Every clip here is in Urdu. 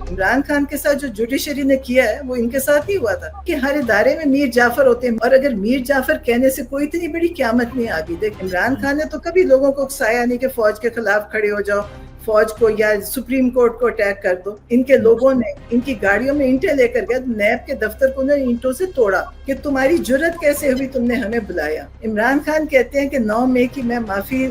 عمران خان کے ساتھ جو جوڈیشری نے کیا ہے وہ ان کے ساتھ ہی ہوا تھا کہ ہر ادارے میں میر جعفر ہوتے ہیں، اور اگر میر جعفر کہنے سے کوئی اتنی بڑی قیامت نہیں آتی. دیکھ عمران خان نے تو کبھی لوگوں کو اکسایا نہیں کہ فوج کے خلاف کھڑے ہو جاؤ، فوج کو یا سپریم کورٹ کو اٹیک کر دو. ان کے لوگوں نے ان کی گاڑیوں میں اینٹیں لے کر گئے، نیب کے دفتر کو انہوں نے اینٹوں سے توڑا کہ تمہاری جرت کیسے ہوئی، تم نے ہمیں بلایا. عمران خان کہتے ہیں کہ 9 مئی کی میں معافی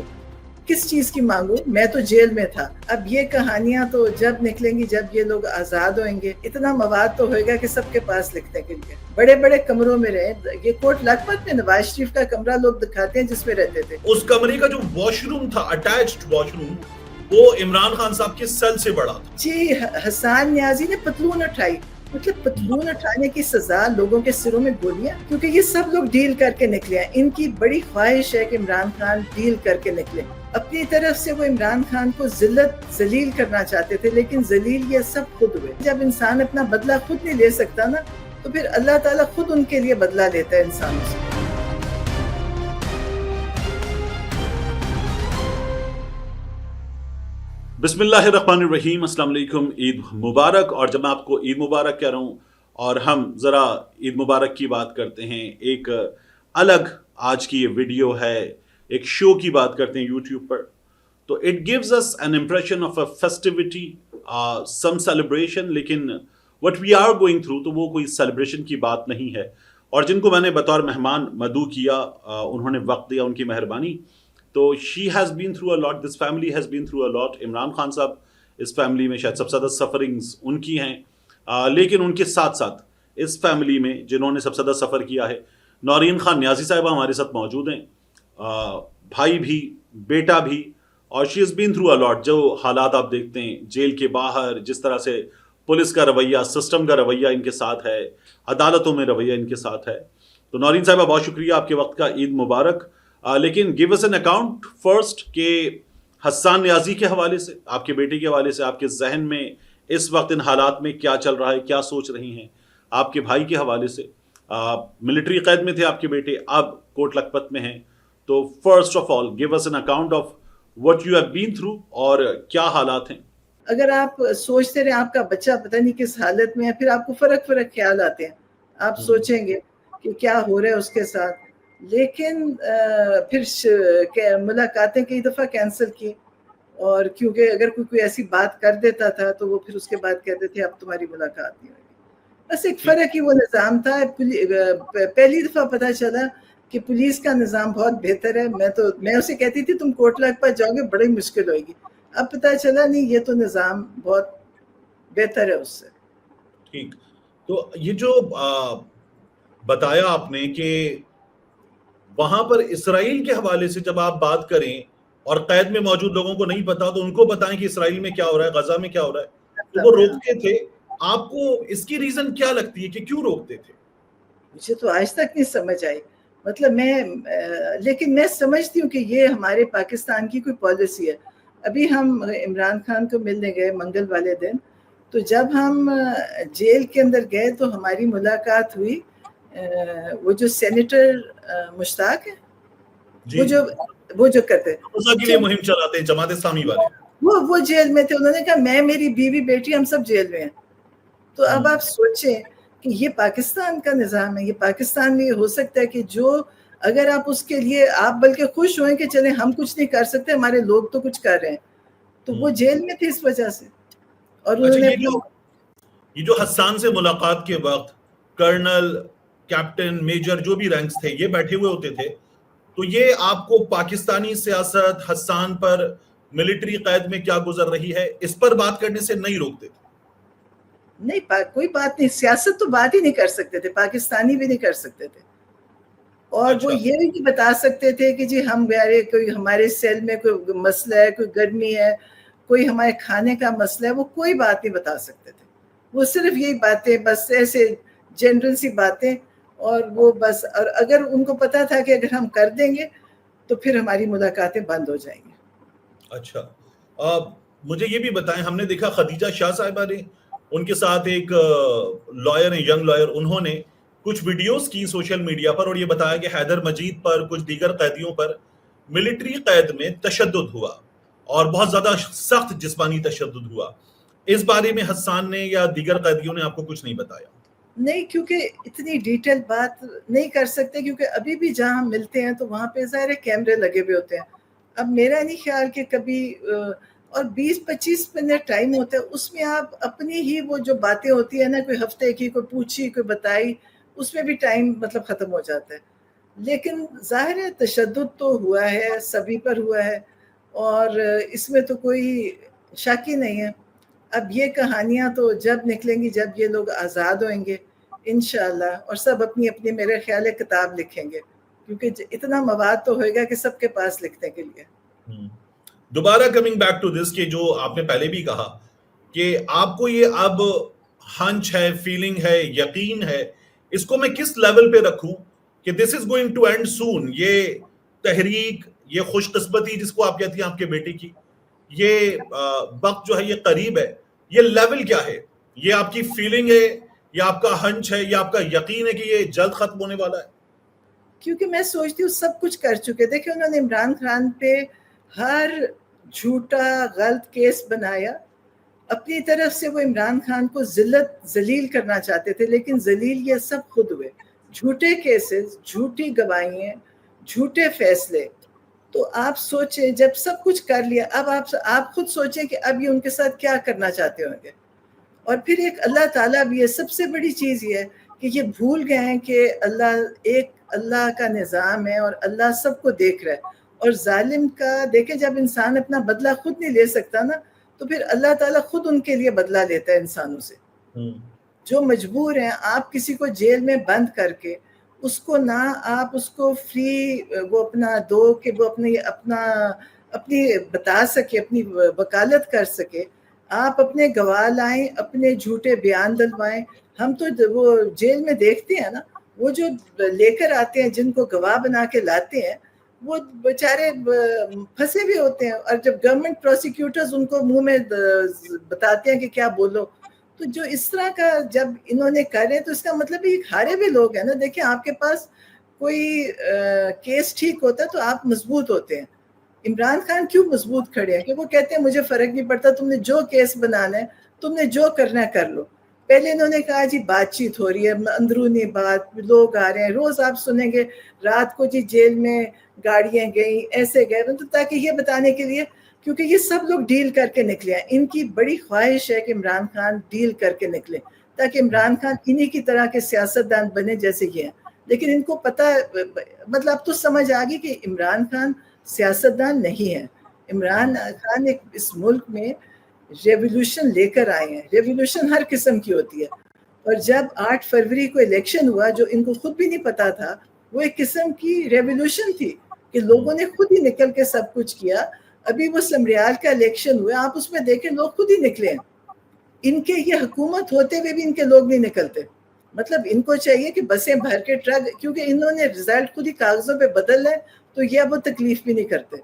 کس چیز کی مانگوں، میں تو جیل میں تھا. اب یہ کہانیاں تو جب نکلیں گی جب یہ لوگ آزاد ہوئیں گے. اتنا مواد تو ہوئے گا کہ سب کے پاس لکھنے کے لیے. بڑے بڑے کمروں میں رہے. یہ کوٹ لکھپت میں نواز شریف کا کمرہ لوگ دکھاتے ہیں جس میں رہتے تھے. اس کمرے کا جو واش روم تھا، اٹیچڈ واش روم، وہ عمران خان صاحب کے سیل سے بڑا تھا. جی، حسان نیازی نے پتلون اٹھائی. مطلب پتلون اٹھانے کی سزا، لوگوں کے سروں میں گولیاں، کیونکہ یہ سب لوگ ڈیل کر کے نکلے ہیں. ان کی بڑی خواہش ہے کہ عمران خان ڈیل کر کے نکلے. اپنی طرف سے وہ عمران خان کو ذلیل کرنا چاہتے تھے، لیکن ذلیل یہ سب خود ہوئے. جب انسان اپنا بدلہ خود نہیں لے سکتا نا، تو پھر اللہ تعالیٰ خود ان کے لیے بدلہ لیتا ہے انسانوں سے. بسم اللہ الرحمن الرحیم. السلام علیکم، عید مبارک. اور جب میں آپ کو عید مبارک کہہ رہا ہوں اور ہم ذرا عید مبارک کی بات کرتے ہیں، ایک الگ آج کی یہ ویڈیو ہے، ایک شو کی بات کرتے ہیں یوٹیوب پر، تو it gives us an impression of a festivity, some celebration, لیکن what we are going through تو وہ کوئی سیلیبریشن کی بات نہیں ہے. اور جن کو میں نے بطور مہمان مدعو کیا، انہوں نے وقت دیا، ان کی مہربانی. تو she has been through a lot, this family has been through a lot. Imran Khan sahib اس فیملی میں شاید سب سے زیادہ سفرنگز ان کی ہیں، لیکن ان کے ساتھ ساتھ اس فیملی میں جنہوں نے سب سے زیادہ سفر کیا ہے، نورین خان نیازی صاحبہ ہمارے ساتھ موجود ہیں، بھائی بھی، بیٹا بھی. اور شی ہیز بین تھرو اے لاٹ. جو حالات آپ دیکھتے ہیں جیل کے باہر، جس طرح سے پولیس کا رویہ، سسٹم کا رویہ ان کے ساتھ ہے، عدالتوں میں رویہ ان کے ساتھ ہے. تو نورین صاحبہ بہت شکریہ آپ کے وقت کا، عید مبارک. لیکن give us an account first کہ حسان نیازی کے حوالے سے، آپ کے بیٹے کے حوالے سے، آپ کے ذہن میں اس وقت ان حالات میں کیا چل رہا ہے، کیا سوچ رہی ہیں. آپ کے بھائی کے حوالے سے، ملٹری قید میں تھے آپ کے بیٹے، اب کوٹ لکھپت میں ہیں. تو first of all give us an account of what you have been through اور کیا حالات ہیں. اگر آپ سوچتے رہے آپ کا بچہ پتہ نہیں کس حالت میں ہے، پھر آپ کو فرق خیال آتے ہیں. آپ سوچیں گے کہ کیا ہو رہا ہے اس کے ساتھ. لیکن پھر ملاقاتیں کئی دفعہ کینسل کی، اور کیونکہ اگر کوئی ایسی بات کر دیتا تھا تو وہ پھر اس کے بعد کہتے تھے اب تمہاری ملاقات نہیں ہوگی. بس ایک فرق ہی وہ نظام تھا. پہلی دفعہ پتہ چلا کہ پولیس کا نظام بہت بہتر ہے. میں اسے کہتی تھی تم کوٹ لکھپت جاؤ گے بڑی مشکل ہوئے گی. اب پتہ چلا نہیں، یہ تو نظام بہت بہتر ہے اس سے. ٹھیک. تو یہ جو بتایا آپ نے کہ وہاں پر اسرائیل کے حوالے سے جب آپ بات کریں اور قید میں موجود لوگوں کو نہیں پتا تو ان کو بتائیں کہ اسرائیل میں کیا ہو رہا ہے، غزہ میں کیا ہو رہا ہے، تو وہ روکتے تھے. آپ کو اس کی ریزن کیا لگتی ہے کہ کیوں روکتے تھے؟ مجھے تو آج تک نہیں سمجھ آئی. مطلب لیکن میں سمجھتی ہوں کہ یہ ہمارے پاکستان کی کوئی پالیسی ہے. ابھی ہم عمران خان کو ملنے گئے منگل والے دن، تو جب ہم جیل کے اندر گئے تو ہماری ملاقات ہوئی وہ جو سینیٹر مشتاق ہے، وہ جو کرتے کے لیے مہم چلاتے ہیں جماعت اسلامی والے، وہ جیل میں تھے. انہوں نے کہا میں، میری بیوی، بیٹی، ہم سب جیل میں ہیں. تو اب آپ سوچیں کہ یہ پاکستان کا نظام ہے. یہ پاکستان میں یہ ہو سکتا ہے کہ جو اگر آپ اس کے لیے آپ بلکہ خوش ہوئیں کہ چلیں ہم کچھ نہیں کر سکتے، ہمارے لوگ تو کچھ کر رہے ہیں. تو وہ جیل میں تھے اس وجہ سے. اور انہوں نے یہ جو حسان سے ملاقات کے وقت کرنل، کیپٹن، میجر جو بھی رینکس تھے یہ بیٹھے ہوئے ہوتے تھے، تو یہ آپ کو پاکستانی سیاست، حسان پر ملٹری قید میں کیا گزر رہی ہے، اس پر بات کرنے سے نہیں روکتے تھے؟ نہیں، کوئی بات نہیں. سیاست تو بات ہی نہیں کر سکتے تھے، پاکستانی بھی نہیں کر سکتے تھے. اور وہ یہ بھی نہیں بتا سکتے تھے کہ جی کوئی ہمارے سیل میں کوئی مسئلہ ہے، کوئی گرمی ہے، کوئی ہمارے کھانے کا مسئلہ ہے. وہ کوئی بات نہیں بتا سکتے تھے. وہ صرف یہی باتیں، بس ایسے جنرل سی باتیں. اور وہ بس، اور اگر ان کو پتا تھا کہ اگر ہم کر دیں گے تو پھر ہماری ملاقاتیں بند ہو جائیں گی. اچھا، مجھے یہ بھی بتائیں، ہم نے دیکھا خدیجہ شاہ صاحبہ نے، ان کے ساتھ ایک لائر ہیں، ینگ لائر، انہوں نے کچھ ویڈیوز کی سوشل میڈیا پر اور یہ بتایا کہ حیدر مجید پر، کچھ دیگر قیدیوں پر ملٹری قید میں تشدد ہوا اور بہت زیادہ سخت جسمانی تشدد ہوا. اس بارے میں حسان نے یا دیگر قیدیوں نے آپ کو کچھ نہیں بتایا؟ نہیں، کیونکہ اتنی ڈیٹیل بات نہیں کر سکتے، کیونکہ ابھی بھی جہاں ہم ملتے ہیں تو وہاں پہ ظاہر کیمرے لگے ہوئے ہوتے ہیں. اب میرا نہیں خیال کہ کبھی اور 20-25 منٹ ٹائم ہوتا ہے، اس میں آپ اپنی ہی وہ جو باتیں ہوتی ہیں نا، کوئی ہفتے کی، کوئی پوچھی، کوئی بتائی، اس میں بھی ٹائم مطلب ختم ہو جاتا ہے. لیکن ظاہر ہے تشدد تو ہوا ہے، سبھی پر ہوا ہے، اور اس میں تو کوئی شک ہی نہیں ہے. اب یہ کہانیاں تو جب نکلیں گی جب یہ لوگ آزاد ہوئیں گے انشاءاللہ، اور سب اپنی اپنی میرے خیال ہے کتاب لکھیں گے، کیونکہ اتنا مواد تو ہوئے گا کہ سب کے پاس لکھنے کے لیے. دوبارہ کمنگ بیک ٹو دس کہ جو آپ نے پہلے بھی کہا کہ آپ کو یہ اب ہنچ ہے، فیلنگ ہے، یقین ہے، اس کو میں کس لیول پہ رکھوں کہ دس از گوئنگ ٹو اینڈ سون، یہ تحریک، یہ خوش قسمتی جس کو آپ کہتی ہیں آپ کے بیٹے کی، یہ وقت جو ہے یہ قریب ہے، یہ لیول کیا ہے؟ یہ آپ کی فیلنگ ہے یا آپ کا ہنچ ہے یا آپ کا یقین ہے کہ یہ جلد ختم ہونے والا ہے؟ کیونکہ میں سوچتی ہوں سب کچھ کر چکے. دیکھیں انہوں نے عمران خان پہ ہر جھوٹا غلط کیس بنایا، اپنی طرف سے وہ عمران خان کو ذلیل کرنا چاہتے تھے، لیکن ذلیل یہ سب خود ہوئے. جھوٹے کیسز، جھوٹی گواہیاں، جھوٹے فیصلے. تو آپ سوچیں جب سب کچھ کر لیا، اب آپ خود سوچیں کہ اب یہ ان کے ساتھ کیا کرنا چاہتے ہوں گے. اور پھر ایک اللہ تعالیٰ بھی ہے. سب سے بڑی چیز یہ ہے کہ یہ بھول گئے ہیں کہ اللہ کا نظام ہے اور اللہ سب کو دیکھ رہا ہے. اور ظالم کا دیکھیں جب انسان اپنا بدلہ خود نہیں لے سکتا نا، تو پھر اللہ تعالیٰ خود ان کے لیے بدلہ لیتا ہے انسانوں سے جو مجبور ہیں. آپ کسی کو جیل میں بند کر کے اس کو نہ آپ اس کو فری وہ اپنا دو کہ وہ اپنی بتا سکے، اپنی وکالت کر سکے. آپ اپنے گواہ لائیں، اپنے جھوٹے بیان دلوائیں. ہم تو وہ جیل میں دیکھتے ہیں نا، وہ جو لے کر آتے ہیں جن کو گواہ بنا کے لاتے ہیں، وہ بیچارے پھنسے بھی ہوتے ہیں. اور جب گورنمنٹ پروسیکیوٹرز ان کو منہ میں بتاتے ہیں کہ کیا بولو، تو جو اس طرح کا جب انہوں نے کرے تو اس کا مطلب یہ ہارے بھی لوگ ہیں نا. دیکھیں آپ کے پاس کوئی کیس ٹھیک ہوتا ہے تو آپ مضبوط ہوتے ہیں. عمران خان کیوں مضبوط کھڑے ہیں؟ کہ وہ کہتے ہیں مجھے فرق نہیں پڑتا، تم نے جو کیس بنانا ہے، تم نے جو کرنا ہے کر لو. پہلے انہوں نے کہا جی بات چیت ہو رہی ہے، اندرونی بات، لوگ آ رہے ہیں. روز آپ سنیں گے رات کو جی جیل میں گاڑیاں گئیں، ایسے گئے، تو تاکہ یہ بتانے کے لیے، کیونکہ یہ سب لوگ ڈیل کر کے نکلے ہیں. ان کی بڑی خواہش ہے کہ عمران خان ڈیل کر کے نکلے تاکہ عمران خان انہی کی طرح کے سیاستدان بنے جیسے یہ ہیں. لیکن ان کو پتہ، مطلب اب تو سمجھ آ گئی کہ عمران خان سیاستدان نہیں ہے. عمران خان اس ملک میں ریولوشن لے کر آئے ہیں. ریولوشن ہر قسم کی ہوتی ہے، اور جب 8 فروری کو الیکشن ہوا جو ان کو خود بھی نہیں پتا تھا، وہ ایک قسم کی ریولوشن تھی کہ لوگوں نے خود ہی نکل کے سب کچھ کیا. ابھی وہ سمریال کا الیکشن ہوا، آپ اس میں دیکھیں لوگ خود ہی نکلے ہیں. ان کے یہ حکومت ہوتے ہوئے بھی ان کے لوگ نہیں نکلتے. مطلب ان کو چاہیے کہ بسیں بھر کے ٹرک، کیونکہ انہوں نے رزلٹ خود ہی کاغذوں پہ بدل لیں تو یہ اب وہ تکلیف بھی نہیں کرتے.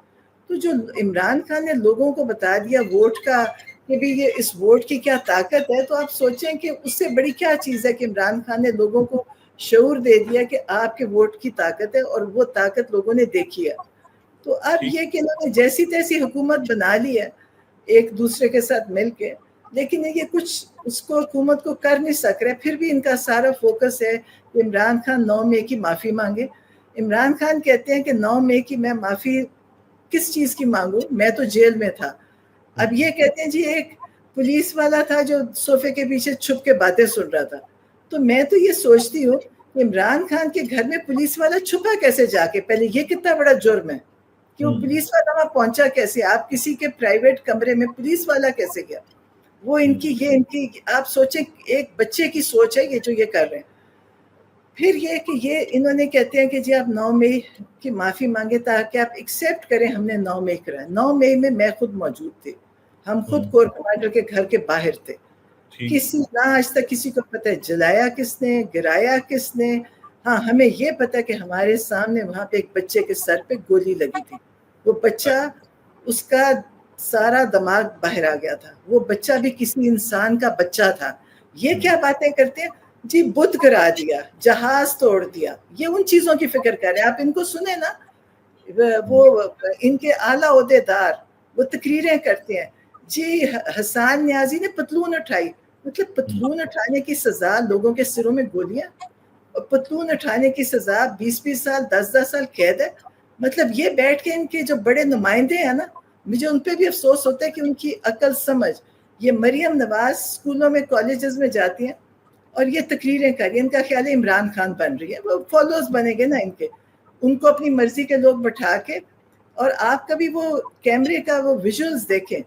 تو جو عمران خان نے لوگوں کو بتا دیا ووٹ کا کہ بھی یہ اس ووٹ کی کیا طاقت ہے، تو آپ سوچیں کہ اس سے بڑی کیا چیز ہے کہ عمران خان نے لوگوں کو شعور دے دیا کہ آپ کے ووٹ کی طاقت ہے، اور وہ طاقت لوگوں نے دیکھی ہے. تو اب یہ کہ انہوں نے جیسی تیسی حکومت بنا لی ہے ایک دوسرے کے ساتھ مل کے، لیکن یہ کچھ اس کو حکومت کو کر نہیں سک رہے. پھر بھی ان کا سارا فوکس ہے کہ عمران خان 9 مئی کی معافی مانگے. عمران خان کہتے ہیں کہ 9 مئی کی میں معافی کس چیز کی مانگوں، میں تو جیل میں تھا. اب یہ کہتے ہیں جی ایک پولیس والا تھا جو صوفے کے پیچھے چھپ کے باتیں سن رہا تھا. تو میں تو یہ سوچتی ہوں کہ عمران خان کے گھر میں پولیس والا چھپا کیسے جا کے؟ پہلے یہ کتنا بڑا جرم ہے کہ وہ پولیس والا وہاں پہنچا کیسے؟ آپ کسی کے پرائیویٹ کمرے میں پولیس والا کیسے گیا؟ وہ ان کی آپ سوچیں ایک بچے کی سوچ ہے یہ جو یہ کر رہے ہیں. پھر یہ کہ یہ انہوں نے کہتے ہیں کہ جی آپ 9 مئی کی معافی مانگے تاکہ آپ ایکسیپٹ کریں ہم نے 9 مئی کرا. 9 مئی میں میں خود موجود تھی، ہم خود کور کمانڈر کے گھر کے باہر تھے. کسی نہ آج تک کسی کو پتہ ہے جلایا کس نے، گرایا کس نے. ہاں ہمیں یہ پتہ کہ ہمارے سامنے وہاں پہ ایک بچے کے سر پہ گولی لگی تھی. وہ بچہ، اس کا سارا دماغ باہر آ گیا تھا. وہ بچہ بھی کسی انسان کا بچہ تھا. یہ کیا باتیں کرتے ہیں جی؟ بت گرا دیا، جہاز توڑ دیا. یہ ان چیزوں کی فکر کر رہے ہیں. آپ ان کو سنیں نا، وہ ان کے اعلیٰ عہدیدار وہ تقریریں کرتے ہیں جی حسان نیازی نے پتلون اٹھائی، مطلب پتلون اٹھانے کی سزا لوگوں کے سروں میں گولیاں، اور پتلون اٹھانے کی سزا 20 سال 10 سال قید ہے. مطلب یہ بیٹھ کے ان کے جو بڑے نمائندے ہیں نا، مجھے ان پہ بھی افسوس ہوتا ہے کہ ان کی عقل سمجھ، یہ مریم نواز اسکولوں میں کالجز میں جاتی ہیں اور یہ تقریریں کر رہی ہیں، ان کا خیال ہے عمران خان بن رہی ہے، وہ فالوز بنے گے نا ان کے، ان کو اپنی مرضی کے لوگ بٹھا کے. اور آپ کبھی وہ کیمرے کا وہ ویژولز دیکھیں،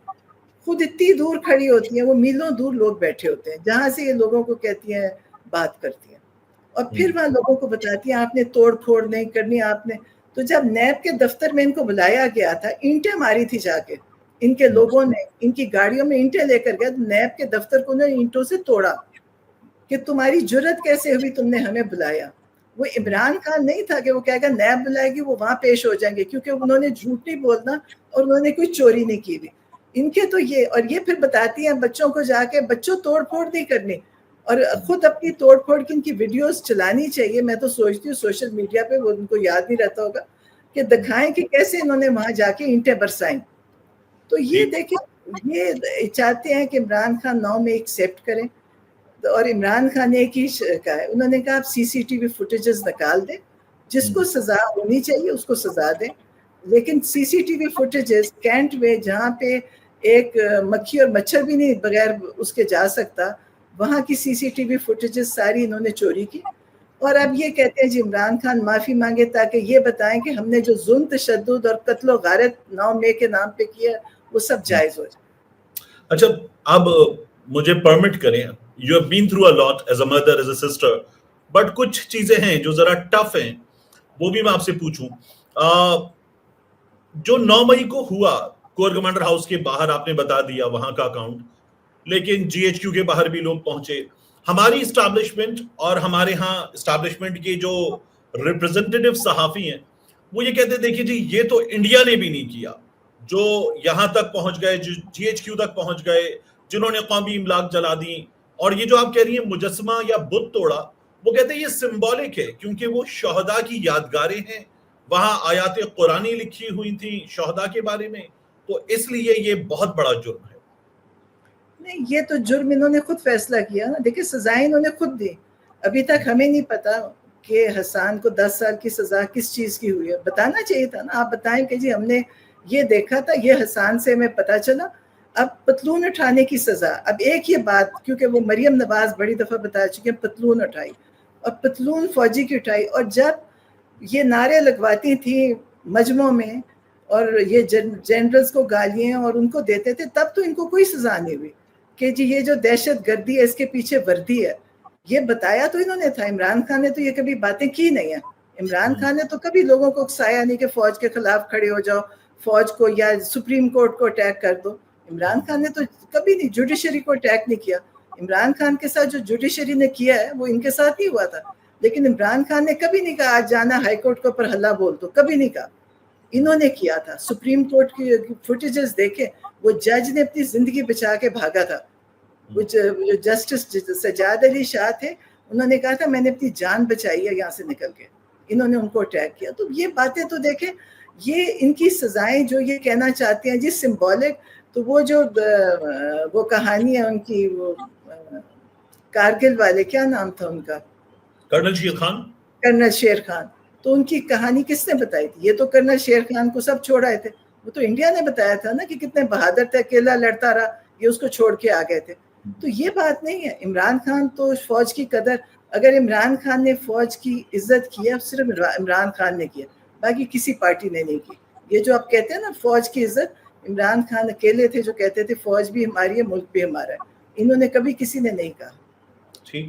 خود اتنی دور کھڑی ہوتی ہیں، وہ میلوں دور لوگ بیٹھے ہوتے ہیں جہاں سے یہ لوگوں کو کہتی ہیں بات کرتی ہیں، اور پھر وہاں لوگوں کو بتاتی ہیں آپ نے توڑ پھوڑ نہیں کرنی آپ نے. تو جب نیب کے دفتر میں ان کو بلایا گیا تھا، اینٹیں ماری تھی جا کے ان کے لوگوں نے، ان کی گاڑیوں میں اینٹیں لے کر گیا، نیب کے دفتر کو انہوں نے اینٹوں سے توڑا کہ تمہاری جرت کیسے ہوئی تم نے ہمیں بلایا. وہ عمران خان نہیں تھا کہ وہ کہے گا نیب بلائے گی وہ وہاں پیش ہو جائیں گے، کیونکہ انہوں نے جھوٹ نہیں بولنا اور انہوں نے کوئی چوری نہیں کی ہوئی. ان کے تو یہ، اور یہ پھر بتاتی ہیں بچوں کو جا کے بچوں توڑ پھوڑ نہیں کرنی، اور خود اپنی توڑ پھوڑ کی ان کی ویڈیوز چلانی چاہیے. میں تو سوچتی ہوں سوشل میڈیا پہ وہ ان کو یاد نہیں رہتا ہوگا کہ دکھائیں کہ کیسے انہوں نے وہاں جا کے اینٹیں برسائیں. تو یہ دیکھیں، یہ چاہتے ہیں کہ عمران خان 9 میں ایکسیپٹ کریں، اور عمران خان نے ایک ہی کہا ہے، انہوں نے کہا آپ CCTV فوٹیجز نکال دیں، جس کو سزا ہونی چاہیے اس کو سزا دیں، لیکن CCTV فوٹیجز کینٹ میں جہاں پہ ایک مکھی اور مچھر بھی نہیں بغیر اس کے جا سکتا، وہاں کی CCTV فوٹیجز ساری انہوں نے چوری کی. اور اب یہ کہتے ہیں جی عمران خان معافی مانگے تاکہ یہ بتائیں کہ ہم نے جو ظلم تشدد اور قتل و غارت 9 مئی کے نام پہ کیا وہ سب جائز ہو جائے. اچھا اب مجھے پرمٹ کریں، you have been through a lot as a mother as a sister, but کچھ چیزیں ہیں جو ذرا ٹف ہیں، وہ بھی میں آپ سے پوچھوں. جو 9 مئی کو ہوا کور کمانڈر ہاؤس کے باہر آپ نے بتا دیا وہاں کا اکاؤنٹ، لیکن GHQ کے باہر بھی لوگ پہنچے. ہماری اسٹیبلشمنٹ اور ہمارے ہاں اسٹیبلشمنٹ کے جو ریپرزنٹیٹیو صحافی ہیں وہ یہ کہتے ہیں دیکھیے جی یہ تو انڈیا نے بھی نہیں کیا، جو یہاں تک پہنچ گئے، جو GHQ تک پہنچ گئے، جنہوں نے قومی املاک جلا دی. اور یہ جو آپ کہہ رہی ہیں مجسمہ یا بت توڑا، وہ کہتے ہیں یہ سمبولک ہے کیونکہ وہ شہداء کی یادگاریں ہیں، وہاں آیات قرآنی لکھی ہوئی تھی شہداء کے بارے میں، تو اس لیے یہ بہت بڑا جرم ہے. نہیں، یہ تو جرم انہوں نے خود فیصلہ کیا نا. دیکھیں سزائیں انہوں نے خود دی، ابھی تک ہمیں نہیں پتا کہ حسان کو 10 سال کی سزا کس چیز کی ہوئی ہے. بتانا چاہیے تھا نا، آپ بتائیں کہ جی ہم نے یہ دیکھا تھا، یہ حسان سے ہمیں پتا چلا. اب پتلون اٹھانے کی سزا، اب ایک یہ بات، کیونکہ وہ مریم نواز بڑی دفعہ بتا چکی ہیں پتلون اٹھائی، اور پتلون فوجی کی اٹھائی، اور جب یہ نعرے لگواتی تھی مجمعوں میں اور یہ جنرلز کو گالیاں اور ان کو دیتے تھے، تب تو ان کو کوئی سزا نہیں ہوئی کہ جی یہ جو دہشت گردی ہے اس کے پیچھے وردی ہے. یہ بتایا تو انہوں نے تھا. عمران خان نے تو یہ کبھی باتیں کی نہیں ہیں. عمران خان نے تو کبھی لوگوں کو اکسایا نہیں کہ فوج کے خلاف کھڑے ہو جاؤ، فوج کو یا سپریم کورٹ کو اٹیک کر دو. عمران خان نے تو کبھی نہیں جوڈیشری کو اٹیک نہیں کیا. عمران خان کے ساتھ جو جوڈیشری نے کیا ہے وہ ان کے ساتھ ہی ہوا تھا، لیکن عمران خان نے کبھی نہیں کہا آج جانا ہائی کورٹ کے اوپر ہلا بول دو، کبھی نہیں کہا. انہوں نے کیا تھا. سپریم کورٹ کی فوٹیجز دیکھیں، وہ جج نے اپنی زندگی بچا کے بھاگا تھا. وہ جسٹس سجاد علی شاہ تھے، انہوں نے کہا تھا میں نے اپنی جان بچائی ہے یہاں سے نکل کے، انہوں نے ان کو اٹیک کیا. تو یہ باتیں تو دیکھیں، یہ ان کی سزائیں جو یہ کہنا چاہتے ہیں جی سمبولک، تو وہ جو وہ کہانی ہے ان کی، وہ کارگل والے کیا نام تھا ان کا، کرنل شیر خان، کرنل شیر خان، تو ان کی کہانی کس نے بتائی تھی؟ یہ تو کرنل شیر خان کو سب چھوڑ آئے تھے، وہ تو انڈیا نے بتایا تھا نا کہ کتنے بہادر تھے، اکیلا لڑتا رہا، یہ اس کو چھوڑ کے آ گئے تھے. تو یہ بات نہیں ہے. عمران خان تو فوج کی قدر، اگر عمران خان نے فوج کی عزت کی ہے صرف عمران خان نے کیا، باقی کسی پارٹی نے نہیں کی. یہ جو آپ کہتے ہیں نا فوج کی عزت، عمران خان اکیلے تھے جو کہتے تھے فوج بھی ہماری ہے ملک بھی ہمارا ہے. انہوں نے کبھی کسی نے نہیں کہا. ٹھیک.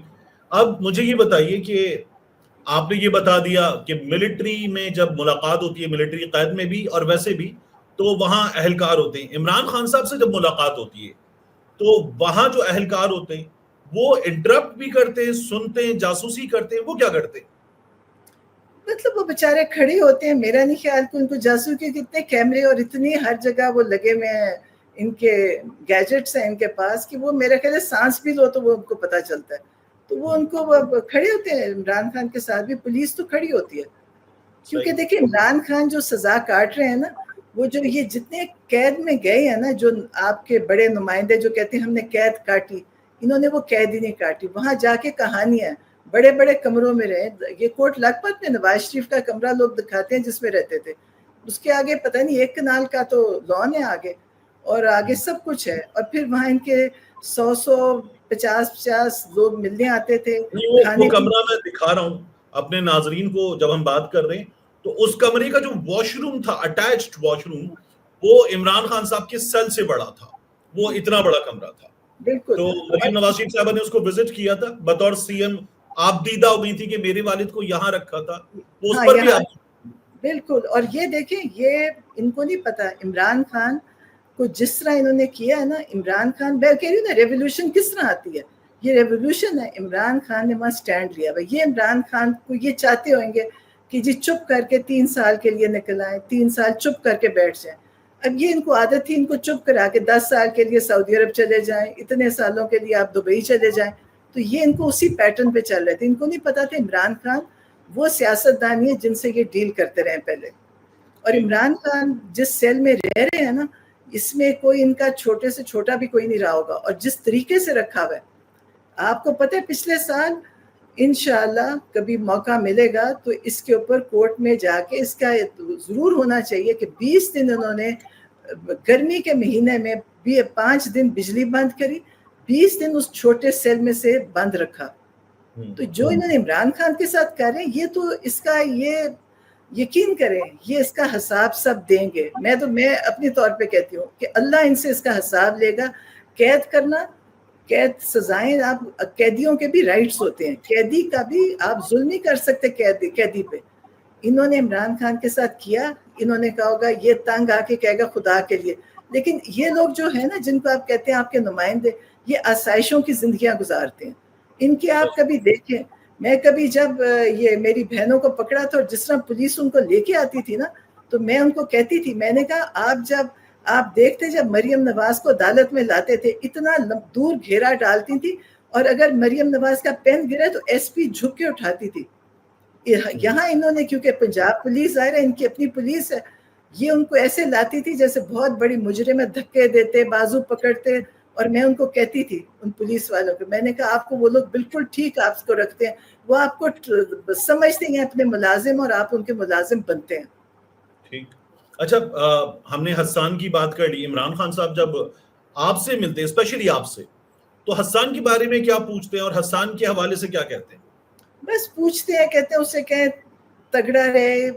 اب مجھے یہ بتائیے کہ آپ نے یہ بتا دیا کہ ملٹری میں جب ملاقات ہوتی ہے، ملٹری قید میں بھی اور ویسے بھی، تو وہاں اہلکار ہوتے ہیں. عمران خان صاحب سے جب ملاقات ہوتی ہے تو وہاں جو اہلکار ہوتے ہیں وہ انٹرپٹ بھی کرتے ہیں، سنتے ہیں، جاسوسی کرتے ہیں، وہ کیا کرتے ہیں؟ مطلب وہ بےچارے کھڑے ہوتے ہیں. میرا نہیں خیال کہ ان کو جاسوسی کے کتنے کیمرے اور اتنی ہر جگہ وہ لگے ہوئے ہیں، ان کے گیجٹس ہیں ان کے پاس، کہ وہ میرا خیال ہے سانس بھی لو تو وہ ان کو پتہ چلتا ہے. تو وہ ان کو کھڑے ہوتے ہیں. عمران خان کے ساتھ بھی پولیس تو کھڑی ہوتی ہے، کیونکہ دیکھیں عمران خان جو سزا کاٹ رہے ہیں نا، وہ جو یہ جتنے قید میں گئے ہیں نا، جو آپ کے بڑے نمائندے جو کہتے ہیں ہم نے قید کاٹی، انہوں نے وہ قید ہی نہیں کاٹی. وہاں جا کے کہانیاں، بڑے بڑے کمروں میں رہے. یہ کوٹ لکھپت میں نواز شریف کا کمرہ لوگ دکھاتے ہیں جس میں رہتے تھے، اس کے آگے پتہ نہیں 1 کنال کا تو لان ہے آگے، اور آگے سب کچھ ہے. اور پھر وہاں ان کے 100 50 لوگ ملنے آتے تھے. وہ کمرہ میں دکھا رہا ہوں اپنے ناظرین کو جب ہم بات کر رہے ہیں، تو اس کمرے کا جو واش روم تھا، اٹیچڈ واش روم، وہ عمران خان صاحب کے سیل سے بڑا تھا. وہ اتنا بڑا کمرہ تھا. بالکل. تو مریم نواز شریف صاحبہ نے اس کو وزٹ کیا تھا بطور سی ایم. آپ دیدہ ہو گئی تھی کہ میرے والد کو یہاں رکھا تھا، وہ اس پر بھی آپ. بالکل. اور یہ دیکھیں، یہ ان کو نہیں پتا عمران خان کو جس طرح انہوں نے کیا ہے نا. عمران خان میں کہہ رہی ہوں نا، ریولیوشن کس طرح آتی ہے، یہ ریولیوشن ہے. عمران خان نے وہاں سٹینڈ لیا. یہ عمران خان کو یہ چاہتے ہوئیں گے کہ جی چپ کر کے 3 سال کے لیے نکل آئیں، 3 سال چپ کر کے بیٹھ جائیں. اب یہ ان کو عادت تھی ان کو چپ کرا کے 10 سال کے لیے سعودی عرب چلے جائیں، اتنے سالوں کے لیے آپ دبئی چلے جائیں. تو یہ ان کو اسی پیٹرن پہ چل رہے تھے. ان کو نہیں پتا تھا عمران خان وہ سیاستدان ہے جن سے یہ ڈیل کرتے رہے پہلے. اور عمران خان جس سیل میں رہ رہے ہیں نا، اس میں کوئی ان کا چھوٹے سے چھوٹا بھی کوئی نہیں رہا ہوگا. اور جس طریقے سے رکھا ہوا ہے، آپ کو پتہ ہے پچھلے سال انشاءاللہ کبھی موقع ملے گا تو اس کے اوپر کورٹ میں جا کے اس کا ضرور ہونا چاہیے کہ 20 دن انہوں نے گرمی کے مہینے میں بھی 5 دن بجلی بند کری، 20 دن اس چھوٹے سیل میں سے بند رکھا. تو جو انہوں نے عمران خان کے ساتھ کر رہے ہیں، یہ تو اس کا یہ یقین کریں یہ اس کا حساب سب دیں گے. میں اپنی طور پہ کہتی ہوں کہ اللہ ان سے اس کا حساب لے گا. قید کرنا، قید سزائیں، آپ قیدیوں کے بھی رائٹس ہوتے ہیں، قیدی کا بھی آپ ظلم نہیں کر سکتے قیدی پہ. انہوں نے عمران خان کے ساتھ کیا. انہوں نے کہا ہوگا یہ تنگ آ کے کہے گا خدا کے لیے. لیکن یہ لوگ جو ہے نا، جن کو آپ کہتے ہیں آپ کے نمائندے، یہ آسائشوں کی زندگیاں گزارتے ہیں. ان کی آپ کبھی دیکھیں، میں کبھی جب یہ میری بہنوں کو پکڑا تھا اور جس طرح پولیس ان کو لے کے آتی تھی نا، تو میں ان کو کہتی تھی، میں نے کہا آپ دیکھتے جب مریم نواز کو عدالت میں لاتے تھے، اتنا دور گھیرا ڈالتی تھی، اور اگر مریم نواز کا پین گرے تو ایس پی جھک کے اٹھاتی تھی. یہاں انہوں نے کیونکہ پنجاب پولیس ظاہر ہے ان کی اپنی پولیس ہے، یہ ان کو ایسے لاتی تھی جیسے بہت بڑی مجرم ہے، دھکے دیتے، بازو پکڑتے. اور میں ان کو کہتی تھی ان پولیس والوں کو، میں نے کہا آپ کو وہ لوگ بالکل ٹھیک آپ کو رکھتے ہیں، وہ آپ کو سمجھتے ہیں اپنے ملازم، اور آپ ان کے ملازم بنتے ہیں. ٹھیک. اچھا، ہم نے حسان کی بات کر لی. عمران خان صاحب جب آپ سے ملتے ہیں، اسپیشلی آپ سے، تو حسان کے بارے میں کیا پوچھتے ہیں اور حسان کے حوالے سے کیا کہتے ہیں؟ بس پوچھتے ہیں، کہتے ہیں اسے کہیں تگڑا رہے،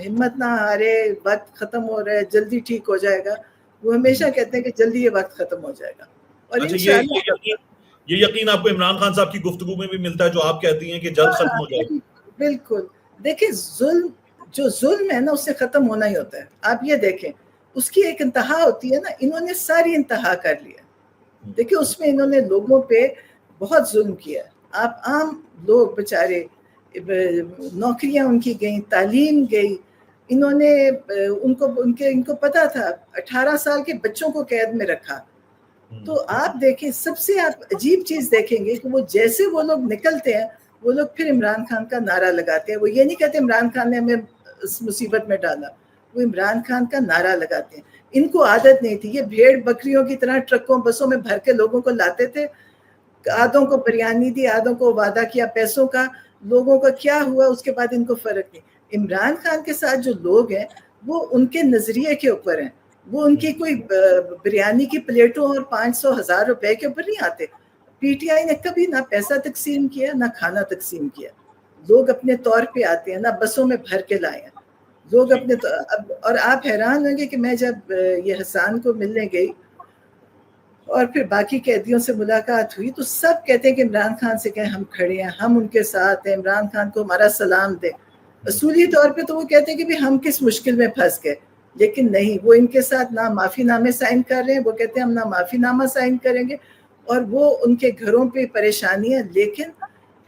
ہمت نہ ہارے، وقت ختم ہو رہا ہے، جلدی ٹھیک ہو جائے گا. وہ ہمیشہ کہتے ہیں کہ جلدی یہ وقت ختم ہو جائے گا. اور اچھا، انشاءاللہ یہ یقین آپ کو عمران خان صاحب کی گفتگو میں بھی ملتا ہے جو آپ کہتی ہیں کہ جلد ختم ہو جائے گا؟ بالکل. دیکھیں جو ظلم ہے نا اس سے ختم ہونا ہی ہوتا ہے. آپ یہ دیکھیں اس کی ایک انتہا ہوتی ہے نا، انہوں نے ساری انتہا کر لیا. دیکھیں اس میں انہوں نے لوگوں پہ بہت ظلم کیا. آپ عام لوگ بچارے، نوکریاں ان کی گئیں، تعلیم گئی. انہوں نے ان کو پتا تھا 18 سال کے بچوں کو قید میں رکھا. تو آپ دیکھیں سب سے آپ عجیب چیز دیکھیں گے کہ وہ جیسے وہ لوگ نکلتے ہیں، وہ لوگ پھر عمران خان کا نعرہ لگاتے ہیں. وہ یہ نہیں کہتے عمران خان نے ہمیں اس مصیبت میں ڈالا، وہ عمران خان کا نعرہ لگاتے ہیں. ان کو عادت نہیں تھی، یہ بھیڑ بکریوں کی طرح ٹرکوں بسوں میں بھر کے لوگوں کو لاتے تھے. آدھوں کو بریانی دی، آدھوں کو وعدہ کیا پیسوں کا. لوگوں کا کیا ہوا اس کے بعد ان کو فرق نہیں. عمران خان کے ساتھ جو لوگ ہیں وہ ان کے نظریے کے اوپر ہیں. وہ ان کی کوئی بریانی کی پلیٹوں اور 500,000 روپے کے اوپر نہیں آتے. پی ٹی آئی نے کبھی نہ پیسہ تقسیم کیا نہ کھانا تقسیم کیا. لوگ اپنے طور پہ آتے ہیں، نہ بسوں میں بھر کے لائے ہیں لوگ اپنے. اور آپ حیران ہوں گے کہ میں جب یہ حسان کو ملنے گئی اور پھر باقی قیدیوں سے ملاقات ہوئی تو سب کہتے ہیں کہ عمران خان سے کہیں ہم کھڑے ہیں، ہم ان کے ساتھ ہیں، عمران خان کو ہمارا سلام دیں. اصولی طور پہ تو وہ کہتے ہیں کہ بھی ہم کس مشکل میں پھنس گئے، لیکن نہیں، وہ ان کے ساتھ نہ معافی نامے سائن کر رہے ہیں. وہ کہتے ہیں ہم نہ معافی نامہ سائن کریں گے، اور وہ ان کے گھروں پہ پریشانی ہے لیکن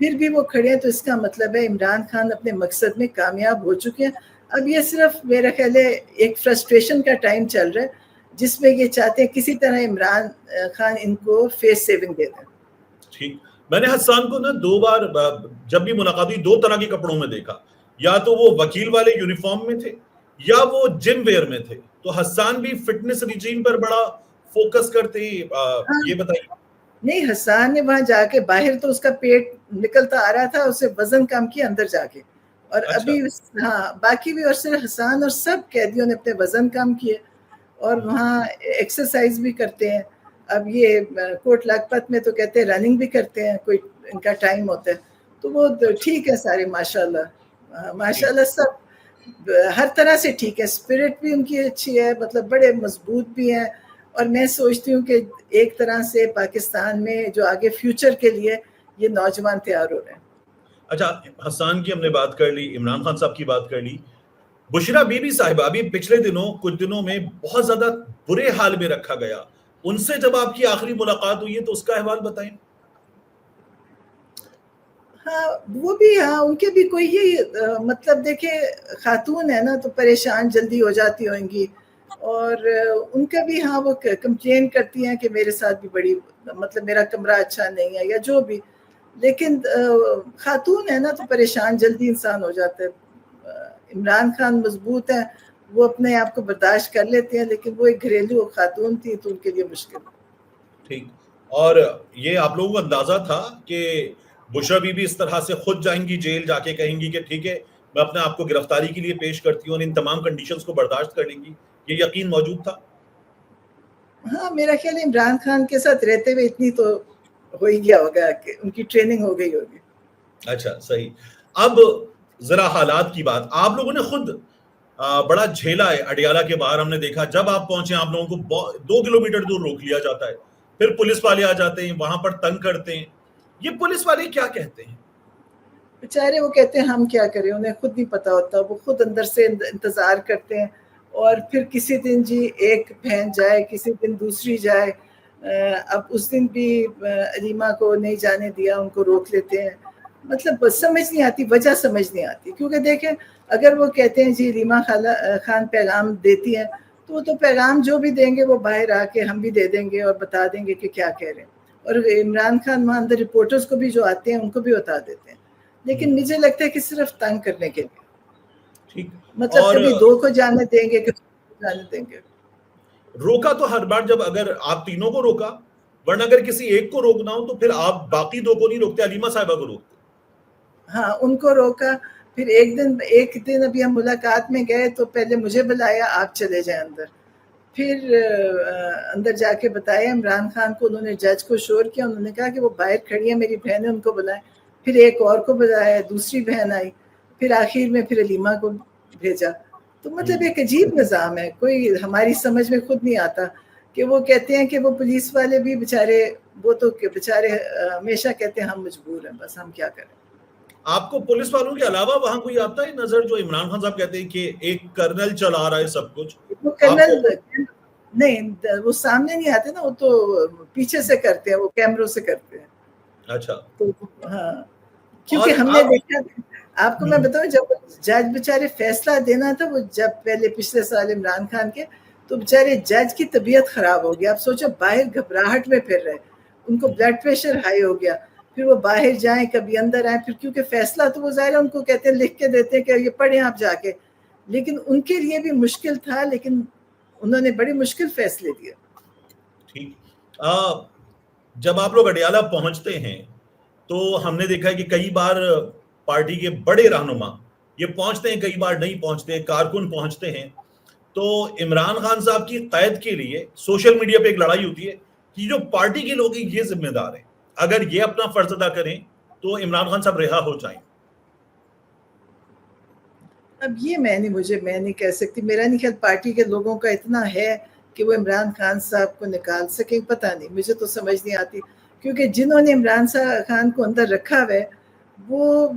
پھر بھی وہ کھڑے ہیں. تو اس کا مطلب ہے عمران خان اپنے مقصد میں کامیاب ہو چکے ہیں. اب یہ صرف میرا خیال ہے ایک فرسٹریشن کا ٹائم چل رہا ہے جس میں یہ چاہتے ہیں کسی طرح عمران خان ان کو فیس سیونگ دے دیں. ٹھیک. میں نے حسان کو نا 2 بار جب بھی ملاقات ہوئی 2 طرح کے کپڑوں میں دیکھا. یا تو وہ وکیل والے یونیفارم میں تھے یا وہ جم ویئر میں تھے. تو حسان بھی فٹنس ریجیم پر بڑا فوکس کرتے ہیں، ہاں یہ بتائیے۔ نہیں، حسان نے وہاں جا کے باہر تو اس کا پیٹ نکلتا آ رہا تھا، اسے وزن کم کیا اندر جا کے، اور اچھا، ابھی ہاں باقی بھی، اور صرف حسان اور سب قیدیوں نے اپنے وزن کم کیے اور وہاں ایکسرسائز بھی کرتے ہیں۔ اب یہ کوٹ لاکھپت میں تو کہتے ہیں رننگ بھی کرتے ہیں، کوئی ان کا ٹائم ہوتا ہے، تو وہ اچھا، ٹھیک ہے سارے، ماشاء اللہ ماشاء ٹھیک، اللہ سب ہر طرح سے ٹھیک ہے، اسپرٹ بھی ان کی اچھی ہے، مطلب بڑے مضبوط بھی ہیں، اور میں سوچتی ہوں کہ ایک طرح سے پاکستان میں جو آگے فیوچر کے لیے یہ نوجوان تیار ہو رہے ہیں۔ اچھا حسان کی ہم نے بات کر لی، عمران خان صاحب کی بات کر لی، بشرا بی بی صاحبہ ابھی پچھلے دنوں کچھ دنوں میں بہت زیادہ برے حال میں رکھا گیا، ان سے جب آپ کی آخری ملاقات ہوئی ہے تو اس کا احوال بتائیں۔ ہاں وہ بھی، ہاں ان کے بھی کوئی یہ مطلب دیکھیں خاتون ہے نا تو پریشان جلدی ہو جاتی ہویں گی، اور ان کا بھی ہاں وہ کمپلین کرتی ہیں کہ میرے ساتھ بھی بڑی مطلب میرا کمرہ اچھا نہیں ہے یا جو بھی، لیکن خاتون ہے نا تو پریشان جلدی انسان ہو جاتا ہے۔ عمران خان مضبوط ہیں، وہ اپنے آپ کو برداشت کر لیتے ہیں، لیکن وہ ایک گھریلو خاتون تھی تو ان کے لیے مشکل۔ ٹھیک، اور یہ آپ لوگوں کو اندازہ تھا کہ بشرا بی بی اس طرح سے خود جائیں گی جیل، جا کے کہیں گی کہ ٹھیک ہے میں اپنے آپ کو گرفتاری کے لیے پیش کرتی ہوں اور ان تمام کنڈیشنز کو برداشت کر لیں گی، یہ یقین موجود تھا؟ ہاں میرا خیال ہے عمران خان کے ساتھ رہتے ہوئے اتنی تو ہو ہی گیا ہوگا کہ ان کی ٹریننگ ہو گئی ہوگی۔ اچھا صحیح، اب ذرا حالات کی بات، آپ لوگوں نے خود بڑا جھیلا ہے، اڈیالہ کے باہر ہم نے دیکھا جب آپ پہنچے آپ لوگوں کو 2 کلومیٹر دور روک لیا جاتا ہے، پھر پولیس والے آ جاتے ہیں وہاں پر تنگ کرتے ہیں، یہ پولیس والے کیا کہتے ہیں؟ بیچارے وہ کہتے ہیں ہم کیا کریں، انہیں خود نہیں پتا ہوتا، وہ خود اندر سے انتظار کرتے ہیں، اور پھر کسی دن جی ایک بہن جائے، کسی دن دوسری جائے، اب اس دن بھی علیمہ کو نہیں جانے دیا، ان کو روک لیتے ہیں، مطلب سمجھ نہیں آتی، وجہ سمجھ نہیں آتی، کیونکہ دیکھیں اگر وہ کہتے ہیں جی علیمہ خان پیغام دیتی ہیں تو وہ تو پیغام جو بھی دیں گے وہ باہر آ کے ہم بھی دے دیں گے اور بتا دیں گے کہ کیا کہہ رہے ہیں، اور عمران خان وہاں اندر رپورٹرز کو بھی جو آتے ہیں ان کو بھی بتا دیتے ہیں، لیکن مجھے لگتا ہے کہ صرف تنگ کرنے کے لیے، ٹھیک، مطلب اور کبھی 2 کو جانے دیں گے، کبھی 3 کو جانے دیں گے۔ روکا تو ہر بار جب اگر آپ تینوں کو روکا، ورنہ اگر کسی ایک کو روکنا ہو تو پھر آپ باقی 2 کو نہیں روکتے، علیمہ صاحبہ کو روکتے۔ ہاں ان کو روکا، پھر ایک دن ابھی ہم ملاقات میں گئے تو پہلے مجھے بلایا آپ چلے جائیں اندر، پھر اندر جا کے بتایا عمران خان کو، انہوں نے جج کو شور کیا، انہوں نے کہا کہ وہ باہر کھڑی ہیں میری بہنیں، ان کو بلائیں، پھر ایک اور کو بلایا، دوسری بہن آئی، پھر آخر میں پھر علیمہ کو بھیجا، تو مطلب ایک عجیب نظام ہے، کوئی ہماری سمجھ میں خود نہیں آتا کہ وہ کہتے ہیں کہ وہ پولیس والے بھی بےچارے، وہ تو بےچارے ہمیشہ کہتے ہیں ہم مجبور ہیں، بس ہم کیا کریں۔ آپ کو پولیس والوں کے علاوہ وہاں کوئی آتا ہے نظر جو عمران خان صاحب کہتے ہیں کہ ایک کرنل چلا رہا ہے سب کچھ، وہ آپ کرنل کو؟ نہیں، وہ سامنے نہیں آتے نا، وہ تو پیچھے سے کرتے ہیں، وہ کیمروں سے کرتے ہیں، اچھا، تو ہاں اور کیونکہ ہم نے آپ دیکھا، آپ کو میں بتاؤں جب جج بےچارے فیصلہ دینا تھا، وہ جب پہلے پچھلے سال عمران خان کے، تو بےچارے جج کی طبیعت خراب ہو گیا، آپ سوچو باہر گھبراہٹ میں پھر رہے، ان کو بلڈ پریشر ہائی ہو گیا، پھر وہ باہر جائیں کبھی اندر آئیں، پھر کیونکہ فیصلہ تو وہ ظاہر ہے ان کو کہتے ہیں لکھ کے دیتے ہیں کہ یہ پڑھیں آپ جا کے، لیکن ان کے لیے بھی مشکل تھا، لیکن انہوں نے بڑی مشکل فیصلے دیے۔ ٹھیک، جب آپ لوگ اڈیالہ پہنچتے ہیں تو ہم نے دیکھا ہے کہ کئی بار پارٹی کے بڑے رہنما یہ پہنچتے ہیں، کئی بار نہیں پہنچتے، کارکن پہنچتے ہیں، تو عمران خان صاحب کی قید کے لیے سوشل میڈیا پہ ایک لڑائی ہوتی ہے کہ جو پارٹی کے لوگ ہیں یہ ذمہ دار ہیں، اگر یہ اپنا فرض ادا کریں تو عمران خان صاحب رہا ہو جائیں۔ اب یہ میں نہیں کہہ سکتی، میرا نہیں خیال پارٹی کے لوگوں کا اتنا ہے کہ وہ عمران خان صاحب کو نکال سکیں، پتہ نہیں، مجھے تو سمجھ نہیں آتی، کیونکہ جنہوں نے عمران خان کو اندر رکھا ہوا ہے وہ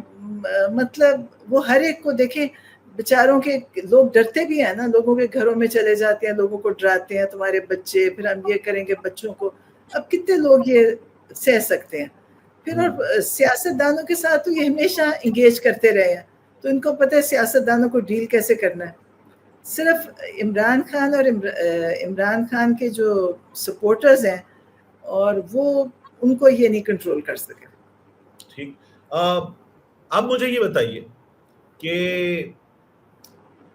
مطلب وہ ہر ایک کو دیکھیں، بیچاروں کے لوگ ڈرتے بھی ہیں نا، لوگوں کے گھروں میں چلے جاتے ہیں، لوگوں کو ڈراتے ہیں تمہارے بچے، پھر ہم یہ کریں گے بچوں کو، اب کتنے لوگ یہ سہ سکتے ہیں، پھر اور سیاست دانوں کے ساتھ تو یہ ہمیشہ انگیج کرتے رہے ہیں، تو ان کو پتہ ہے سیاست دانوں کو ڈیل کیسے کرنا ہے، صرف عمران خان اور عمران خان کے جو سپورٹرز ہیں اور وہ ان کو یہ نہیں کنٹرول کر سکے۔ ٹھیک، اب مجھے یہ بتائیے کہ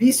20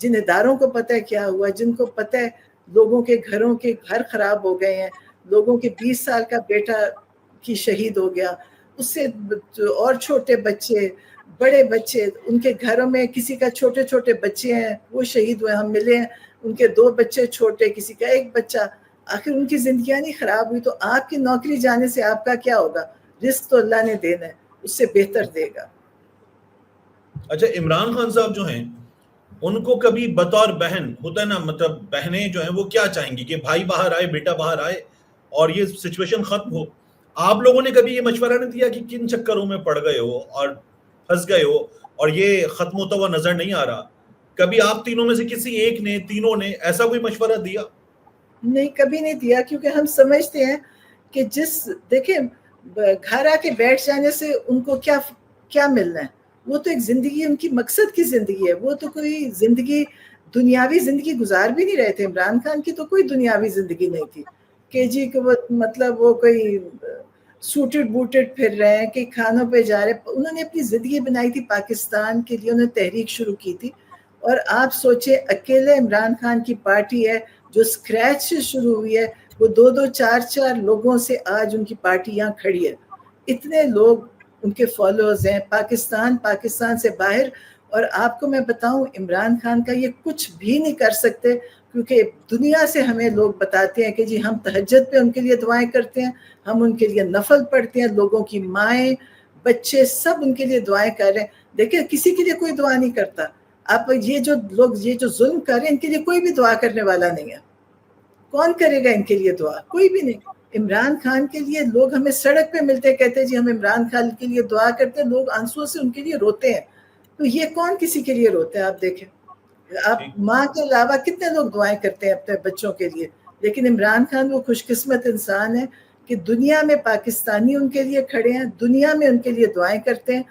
جن اداروں کو پتہ ہے کیا ہوا, جن کو پتہ ہے لوگوں کے گھروں کے گھر خراب ہو گئے ہیں, لوگوں کے 20 سال کا بیٹا کی شہید ہو گیا, اس سے اور چھوٹے بچے, بڑے بچے, ان کے گھروں میں کسی کا چھوٹے چھوٹے بچے ہیں وہ شہید ہوئے, ہم ملے ہیں ان کے 2 بچے چھوٹے, کسی کا 1 بچہ. آخر ان کی زندگیاں نہیں خراب ہوئی, تو آپ کی نوکری جانے سے آپ کا کیا ہوگا؟ رزق تو اللہ نے دینا ہے, اس سے بہتر دے گا. اچھا, عمران خان صاحب جو ہیں ان کو کبھی بطور بہن ہوتا ہے نا, مطلب بہنیں جو ہیں وہ کیا چاہیں گی کہ بھائی باہر آئے, بیٹا باہر آئے اور یہ سچویشن ختم ہو. آپ لوگوں نے کبھی یہ مشورہ نہیں دیا کہ کن چکروں میں پڑ گئے ہو اور پھنس گئے ہو اور یہ ختم ہوتا ہوا نظر نہیں آ رہا؟ کبھی آپ تینوں میں سے کسی ایک نے, تینوں نے ایسا کوئی مشورہ دیا؟ نہیں, کبھی نہیں دیا, کیونکہ ہم سمجھتے ہیں کہ دیکھیں گھر آ کے بیٹھ جانے سے ان کو کیا ملنا ہے. وہ تو ایک زندگی, ان کی مقصد کی زندگی ہے, وہ تو کوئی زندگی دنیاوی زندگی گزار بھی نہیں رہے تھے. عمران خان کی تو کوئی دنیاوی زندگی نہیں تھی کہ جی کہ وہ مطلب وہ کوئی سوٹڈ بوٹڈ پھر رہے ہیں کہ کھانوں پہ جا رہے. انہوں نے اپنی زندگی بنائی تھی پاکستان کے لیے, انہوں نے تحریک شروع کی تھی. اور آپ سوچیں اکیلے عمران خان کی پارٹی ہے جو سکریچ سے شروع ہوئی ہے, وہ 2-2, 4-4 لوگوں سے آج ان کی پارٹی یہاں کھڑی ہے. اتنے لوگ ان کے فالوورز ہیں پاکستان سے باہر. اور آپ کو میں بتاؤں, عمران خان کا یہ کچھ بھی نہیں کر سکتے, کیونکہ دنیا سے ہمیں لوگ بتاتے ہیں کہ جی ہم تہجد پہ ان کے لیے دعائیں کرتے ہیں, ہم ان کے لیے نفل پڑھتے ہیں, لوگوں کی مائیں بچے سب ان کے لیے دعائیں کر رہے ہیں. دیکھیں کسی کے لیے کوئی دعا نہیں کرتا. آپ یہ جو لوگ یہ جو ظلم کر رہے ہیں ان کے لیے کوئی بھی دعا کرنے والا نہیں ہے. کون کرے گا ان کے لیے دعا؟ کوئی بھی نہیں. عمران خان کے لیے لوگ ہمیں سڑک پہ ملتے کہتے ہیں جی ہم عمران خان کے لیے دعا کرتے ہیں, لوگ آنسو سے ان کے لیے روتے ہیں. تو یہ کون کسی کے لیے روتے ہیں؟ آپ دیکھیں, آپ ماں کے علاوہ کتنے لوگ دعائیں کرتے ہیں اپنے بچوں کے لیے. لیکن عمران خان وہ خوش قسمت انسان ہے کہ دنیا میں پاکستانی ان کے لیے کھڑے ہیں, دنیا میں ان کے لیے دعائیں کرتے ہیں.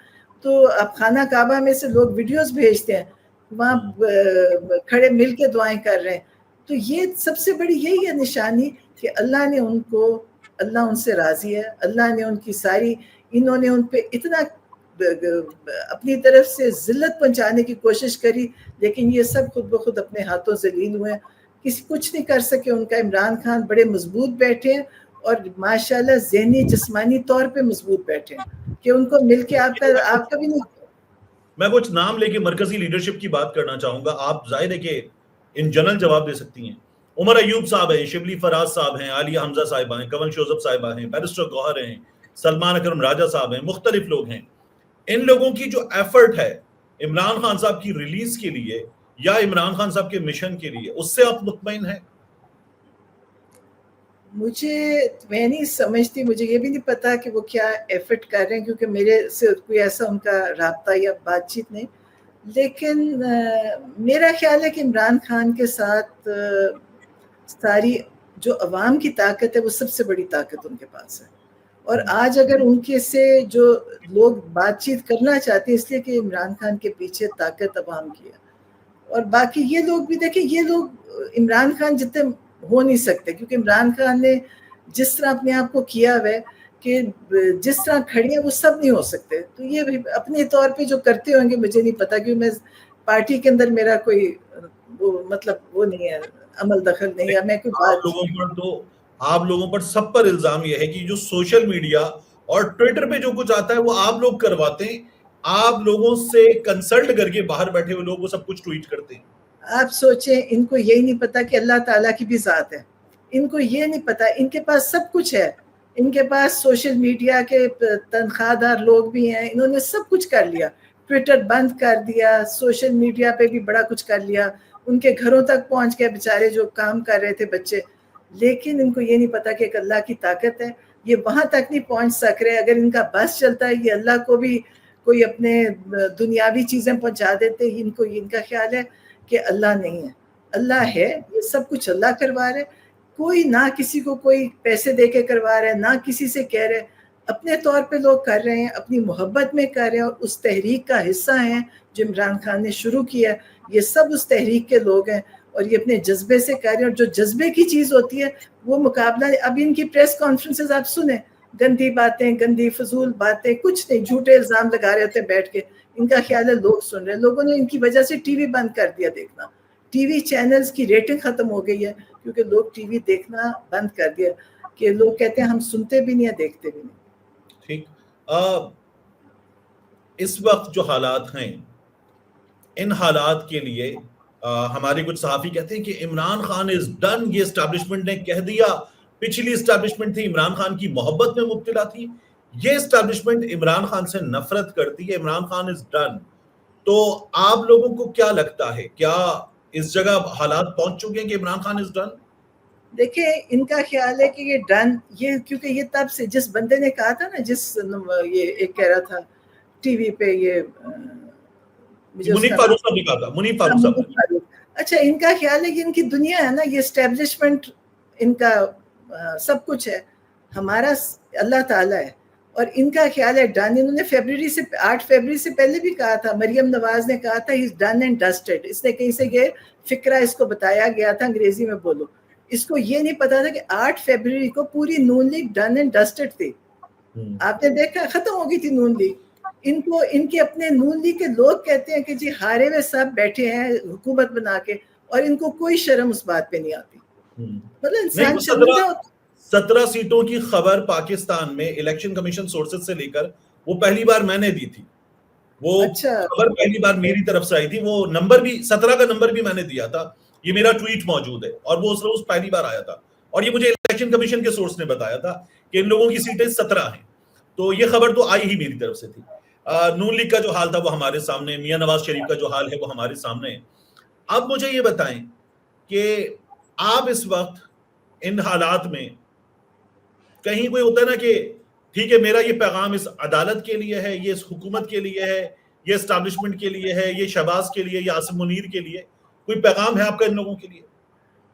تو اب خانہ کعبہ میں سے لوگ ویڈیوز بھیجتے ہیں, وہاں کھڑے مل کے دعائیں کر رہے ہیں. تو یہ سب سے بڑی یہی ہے نشانی کہ اللہ ان سے راضی ہے, اللہ نے ان کی ساری, انہوں نے ان پہ اتنا اپنی طرف سے ذلت پہنچانے کی کوشش کری, لیکن یہ سب خود بخود اپنے ہاتھوں ذلیل ہوئے ہیں, کچھ نہیں کر سکے ان کا. عمران خان بڑے مضبوط بیٹھے ہیں اور ماشاءاللہ ذہنی جسمانی طور پہ مضبوط بیٹھے ہیں کہ ان کو مل کے آپ کا بھی نہیں. میں کچھ نام لے کے مرکزی لیڈرشپ کی بات کرنا چاہوں گا, آپ ظاہر ہے کہ ان جنرل جواب دے سکتی ہیں. عمر ایوب صاحب ہیں, شبلی فراز صاحب ہیں, عالیہ حمزہ صاحبہ ہیں, کنول شوزب صاحبہ ہیں, بیرسٹر گوہر ہیں, سلمان اکرم راجہ صاحب ہیں, مختلف لوگ ہیں. ان لوگوں کی جو ایفرٹ ہے عمران خان صاحب کی ریلیز کے لیے یا عمران خان صاحب کے مشن کے لیے, اس سے آپ مطمئن ہیں؟ میں نہیں سمجھتی, مجھے یہ بھی نہیں پتا کہ وہ کیا ایفرٹ کر رہے ہیں, کیونکہ میرے سے کوئی ایسا ان کا رابطہ یا بات چیت نہیں. لیکن میرا خیال ہے کہ عمران خان کے ساتھ ساری جو عوام کی طاقت ہے وہ سب سے بڑی طاقت ان کے پاس ہے. اور آج اگر ان کے سے جو لوگ بات چیت کرنا چاہتے ہیں, اس لیے کہ عمران خان کے پیچھے طاقت عوام کی ہے. اور باقی یہ لوگ بھی دیکھیں, یہ لوگ عمران خان جتنے ہو نہیں سکتے, کیونکہ عمران خان نے جس طرح اپنے آپ کو کیا ہے کہ جس طرح کھڑی ہیں وہ سب نہیں ہو سکتے. تو یہ اپنے طور پہ جو کرتے ہوں گے مجھے نہیں پتا, کیونکہ میں پارٹی کے اندر میرا کوئی مطلب وہ نہیں ہے, عمل دخل نہیں ہے. میں کوئی بات آپ لوگوں پر سب پر الزام یہ ہے کہ جو سوشل میڈیا اور ٹویٹر پہ جو کچھ آتا ہے وہ آپ لوگ کرواتے ہیں, آپ لوگوں سے کنسلٹ کر کے باہر بیٹھے ہوئے لوگ وہ سب کچھ ٹویٹ کرتے ہیں. آپ سوچیں, ان کو یہی نہیں پتا کہ اللہ تعالیٰ کی بھی ذات ہے. ان کو یہ نہیں پتا, ان کے پاس سب کچھ ہے, ان کے پاس سوشل میڈیا کے تنخواہ دار لوگ بھی ہیں, انہوں نے سب کچھ کر لیا, ٹویٹر بند کر دیا, سوشل میڈیا پہ بھی بڑا کچھ کر لیا, ان کے گھروں تک پہنچ گئے بیچارے جو کام کر رہے تھے بچے. لیکن ان کو یہ نہیں پتا کہ ایک اللہ کی طاقت ہے, یہ وہاں تک نہیں پہنچ سک رہے. اگر ان کا بس چلتا ہے یہ اللہ کو بھی کوئی اپنے دنیاوی چیزیں پہنچا دیتے. ان کا خیال ہے کہ اللہ نہیں ہے, اللہ ہے, یہ سب کچھ اللہ کروا رہے. کوئی نہ کسی کو کوئی پیسے دے کے کروا رہے, نہ کسی سے کہہ رہے, اپنے طور پہ لوگ کر رہے ہیں, اپنی محبت میں کر رہے ہیں, اور اس تحریک کا حصہ ہیں جو عمران خان نے شروع کیا. یہ سب اس تحریک کے لوگ ہیں اور یہ اپنے جذبے سے کر رہے ہیں, اور جو جذبے کی چیز ہوتی ہے وہ مقابلہ. اب ان کی پریس کانفرنسز آپ سنیں, گندی باتیں, گندی فضول باتیں, کچھ نہیں, جھوٹے الزام لگا رہے ہوتے ہیں بیٹھ کے. ان کا خیال ہے لوگ سن رہے ہیں. لوگوں نے ان کی وجہ سے ٹی وی بند کر دیا دیکھنا. ٹی وی چینلز کی ریٹنگ ختم ہو گئی ہے کیونکہ لوگ ٹی وی دیکھنا بند کر دیا, کہ لوگ کہتے ہیں ہم سنتے بھی نہیں ہیں, دیکھتے بھی نہیں. ٹھیک. اس وقت جو حالات ہیں, ان حالات کے لیے ہمارے کچھ صحافی کہتے ہیں کہ عمران خان از ڈن. یہ اسٹیبلشمنٹ نے کہہ دیا. پچھلی اسٹیبلشمنٹ تھی عمران خان کی محبت میں مبتلا تھی, یہ اسٹیبلشمنٹ عمران خان سے نفرت کرتی ہے. Imran Khan is done. تو آپ لوگوں کو کیا لگتا ہے, کیا اس جگہ حالات پہنچ چکے ہیں کہ عمران خان از ڈن؟ دیکھیں ان کا خیال ہے کہ یہ ڈن, یہ کیونکہ یہ تب سے جس بندے نے کہا تھا نا, جس یہ ایک کہہ رہا تھا ٹی وی پہ, یہ منیف فاروق صاحب نے کہا تھا. منیف فاروق صاحب نے. اچھا, ان کا خیال ہے کہ ان کی دنیا ہے نا, یہ اسٹیبلشمنٹ ان کا سب کچھ ہے, ہمارا اللہ تعالیٰ ہے. اور ان کا خیال ہے ڈن. انہوں نے 8 فیبرری سے پہلے بھی کہا تھا, مریم نواز نے کہا تھا he's done and dusted. اس نے کہیں سے یہ فکرہ اس کو بتایا گیا تھا, انگریزی میں بولو. اس کو یہ نہیں پتا تھا کہ 8 فیبرری کو پوری نون لیگ ڈن اینڈ ڈسٹڈ تھی. آپ نے دیکھا ختم ہو گئی تھی نون لیگ. ان کو ان کے اپنے نون لیگ کے لوگ کہتے ہیں کہ جی ہارے ہوئے سب بیٹھے ہیں حکومت بنا کے, اور ان کو کوئی شرم اس بات پہ نہیں آتی. مطلب انسان 17 سیٹوں کی خبر پاکستان میں الیکشن کمیشن سورسز سے لے کر وہ پہلی بار میں نے دی تھی. وہ خبر پہلی بار میری طرف سے آئی تھی. وہ نمبر بھی 17 کا نمبر بھی میں نے دیا تھا. یہ میرا ٹویٹ موجود ہے, اور وہ اس روز پہلی بار آیا تھا, اور یہ مجھے الیکشن کمیشن کے سورس نے بتایا تھا کہ ان لوگوں کی سیٹیں 17 ہیں. تو یہ خبر تو آئی ہی میری طرف سے تھی. نون لیگ کا جو حال تھا وہ ہمارے سامنے, میاں نواز شریف کا جو حال ہے وہ ہمارے سامنے ہے. اب مجھے یہ بتائیں کہ آپ اس وقت ان حالات میں کہیں کوئی ہوتا ہے نا کہ ٹھیک ہے میرا یہ پیغام اس عدالت کے لیے ہے, یہ اس حکومت کے لیے ہے, یہ اسٹیبلشمنٹ کے لیے ہے, یہ شہباز کے لیے, یہ عاصم منیر کے لیے, کوئی پیغام ہے آپ کا ان لوگوں کے لیے؟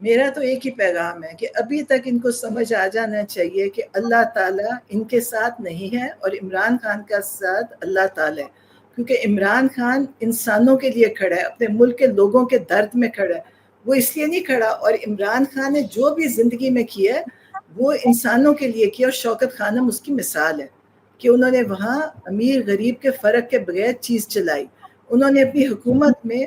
میرا تو ایک ہی پیغام ہے کہ ابھی تک ان کو سمجھ آ جانا چاہیے کہ اللہ تعالیٰ ان کے ساتھ نہیں ہے, اور عمران خان کا ساتھ اللہ تعالیٰ ہے. کیونکہ عمران خان انسانوں کے لیے کھڑا ہے, اپنے ملک کے لوگوں کے درد میں کھڑا ہے, وہ اس لیے نہیں کھڑا. اور عمران خان نے جو بھی زندگی میں کیا ہے وہ انسانوں کے لیے کیا, اور شوکت خانم اس کی مثال ہے کہ انہوں نے وہاں امیر غریب کے فرق کے بغیر چیز چلائی. انہوں نے اپنی حکومت میں